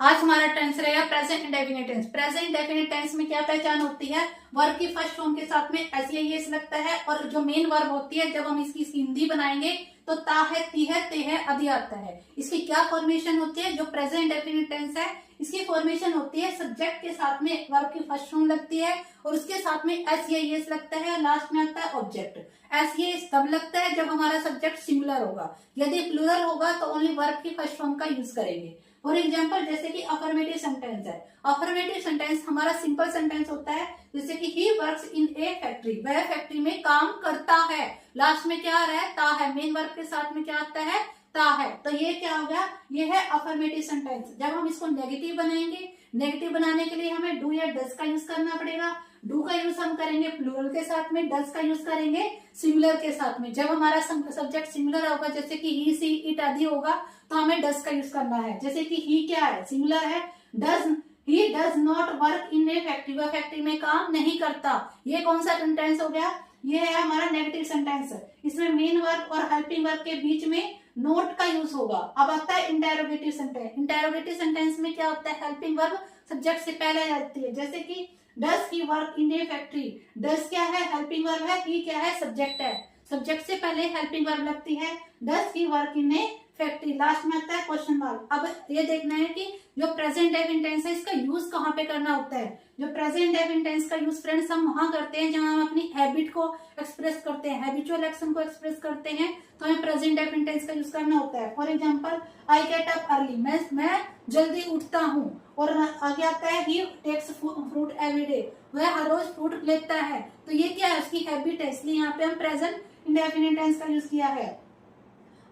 आज हमारा टेंस रहेगा present indefinite tense. Present indefinite tense में क्या पहचान होती है? वर्ब की फर्स्ट फॉर्म के साथ में एस या एस लगता है, और जो मेन वर्ब होती है जब हम इसकी हिंदी बनाएंगे तो ता है, ती है, ते है, आदि आता है। इसकी क्या फॉर्मेशन होती है? जो प्रेजेंट इंडेफिनिट टेंस है इसकी फॉर्मेशन होती है सब्जेक्ट के साथ में वर्ब की फर्स्ट फॉर्म लगती है और उसके साथ में एस या एस लगता है, लास्ट में आता है ऑब्जेक्ट। एस या एस तब लगता है जब हमारा सब्जेक्ट सिंगुलर होगा, यदि प्लूरल होगा तो ओनली वर्ब की फर्स्ट फॉर्म का यूज करेंगे। फॉर एग्जाम्पल जैसे कि अफर्मेटिव सेंटेंस है। अफर्मेटिव सेंटेंस हमारा सिंपल सेंटेंस होता है, जैसे कि he works in A factory, वह फैक्ट्री में काम करता है। लास्ट में क्या आ रहा है? ता है। मेन वर्ब के साथ में क्या आता है? ता है। तो ये क्या हो गया? ये है अफर्मेटिव सेंटेंस। जब हम इसको नेगेटिव बनाएंगे, नेगेटिव बनाने के लिए हमें डू या डज का यूज करना पड़ेगा। डू का यूज हम करेंगे प्लूरल के साथ में, डज का यूज करेंगे सिंगुलर के साथ में। जब हमारा सब्जेक्ट सिंगुलर होगा, जैसे कि ही, सी, इट आदि होगा, तो हमें डज का यूज करना है। जैसे कि ही क्या है? सिंगुलर है। Does, he does not work in A factory, वह फैक्ट्री में काम नहीं करता। ये कौन सा सेंटेंस हो गया? ये है हमारा नेगेटिव सेंटेंस। इसमें मेन वर्ब और हेल्पिंग वर्ब के बीच में नोट का यूज होगा। अब आता है इंटेरोगेटिव सेंटेंस। इंटेरोगेटिव सेंटेंस में क्या होता है? हेल्पिंग वर्ब सब्जेक्ट से पहले आ जाती है। जैसे कि does he work in A factory, does क्या है? हेल्पिंग वर्ब है। ही क्या है? सब्जेक्ट है। सब्जेक्ट से पहले हेल्पिंग वर्ब लगती है। Does he work in A factory, last में आता है क्वेश्चन मार्क। अब ये देखना है कि जो प्रेजेंट डेफिनिट टेंस है इसका यूज कहाँ पे करना होता है। जो प्रेजेंट डेफिनिट टेंस का यूज फ्रेंड्स हम वहां करते हैं जहां हम अपनी हैबिट को एक्सप्रेस करते हैं, हैबिचुअल एक्शन को एक्सप्रेस करते हैं, तो हमें प्रेजेंट डेफिनिट टेंस का यूज करना होता है। For example, I get up early, मैं जल्दी उठता हूँ। और आगे आता है ही टेक्स फ्रूट एवरी डे, वह हर रोज फ्रूट लेता है। तो ये क्या है? उसकी हैबिट है, इसलिए यहाँ पे हम प्रेजेंट इंडेफिनिट टेंस का यूज किया है।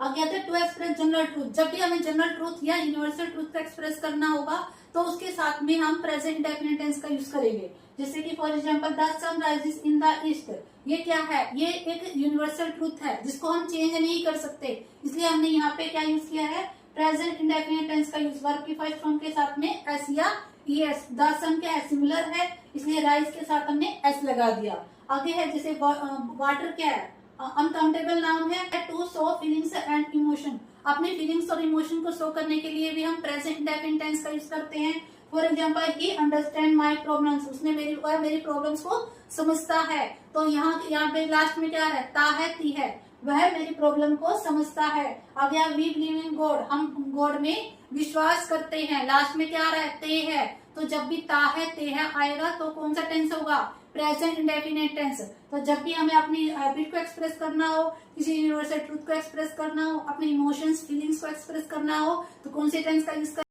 आगे आते हैं टू एक्सप्रेस जनरल ट्रूथ। जब भी हमें जनरल ट्रूथ या यूनिवर्सल ट्रूथ को एक्सप्रेस करना होगा तो उसके साथ में हम प्रेजेंट इंडेफिनिट टेंस का यूज करेंगे। जैसे कि for example the sun rises in the east, ये क्या है? ये एक यूनिवर्सल ट्रूथ है जिसको हम चेंज नहीं कर सकते, इसलिए हमने यहाँ पे क्या यूज किया है? प्रेजेंट इंडेफिनिट टेंस का यूज। वर्ब की फर्स्ट फॉर्म के साथ में एस या ईएस। द सन क्या है? सिमिलर है, इसलिए राइज के साथ हमने एस लगा दिया। आगे है जैसे वाटर क्या है? अनकाउंटेबल नाउन है to show feelings and emotion. अपने फीलिंग्स और इमोशन को शो करने के लिए भी हम प्रेजेंट इंडेफिनिट टेंस का यूज करते हैं। For example, he understand my problems, उसने मेरी प्रॉब्लम्स को समझता है। तो यहाँ पे लास्ट में क्या है? ता है, ती है, वह मेरी प्रॉब्लम को समझता है। आगे वी बिलीव इन गॉड, हम गॉड में विश्वास करते हैं। लास्ट में क्या रहते है? तो जब भी ता है, ते है आएगा तो कौन सा टेंस होगा? Present indefinite tense. तो जब भी हमें अपनी हैबिट को एक्सप्रेस करना हो, किसी यूनिवर्सल ट्रूथ को एक्सप्रेस करना हो, अपने इमोशंस फीलिंग्स को एक्सप्रेस करना हो, तो कौन से टेंस का यूज